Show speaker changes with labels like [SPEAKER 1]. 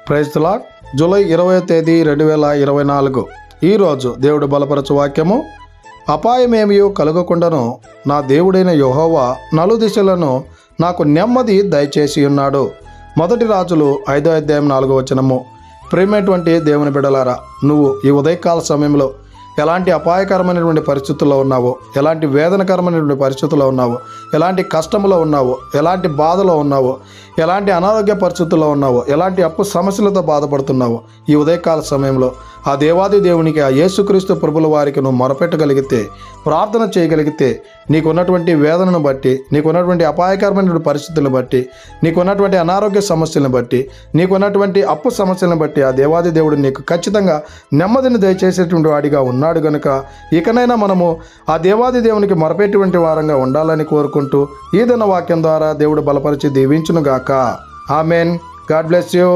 [SPEAKER 1] Praise the lord. July 20వ తేదీ 2024. ఈరోజు దేవుడు బలపరచు వాక్యము. అపాయమేమియో కలుగకుండాను నా దేవుడైన యెహోవా నలుదిశలను నాకు నెమ్మది దయచేసి ఉన్నాడు. మొదటి రాజులు 5వ అధ్యాయం 4వ వచనము. ప్రియమైనటువంటి దేవుని బిడ్డలారా, నువ్వు ఈ ఉదయకాల సమయంలో ఎలాంటి అపాయకరమైనటువంటి పరిస్థితుల్లో ఉన్నావో, ఎలాంటి వేదనకరమైనటువంటి పరిస్థితుల్లో ఉన్నావో, ఎలాంటి కష్టంలో ఉన్నావో, ఎలాంటి బాధలో ఉన్నావో, ఎలాంటి అనారోగ్య పరిస్థితుల్లో ఉన్నావో, ఎలాంటి అప్పు సమస్యలతో బాధపడుతున్నావో, ఈ ఉదయకాల సమయంలో ఆ దేవాది దేవునికి, ఆ యేసుక్రీస్తు ప్రభుల వారికి నువ్వు మొరపెట్టగలిగితే, ప్రార్థన చేయగలిగితే, నీకున్నటువంటి వేదనను బట్టి, నీకున్నటువంటి అపాయకరమైనటువంటి పరిస్థితులను బట్టి, నీకున్నటువంటి అనారోగ్య సమస్యలను బట్టి, నీకున్నటువంటి అప్పు సమస్యలను బట్టి ఆ దేవాది దేవుడు నీకు ఖచ్చితంగా నెమ్మదిని దయచేసేటువంటి వాడిగా ఉన్నాడు గనుక ఇకనైనా మనము ఆ దేవాది దేవునికి మొరపెట్టినటువంటి వారంగా ఉండాలని కోరుకుంటూ ఈ దిన వాక్యం ద్వారా దేవుడు బలపరిచి దీవించునుగాక. ఆమెన్. God bless you.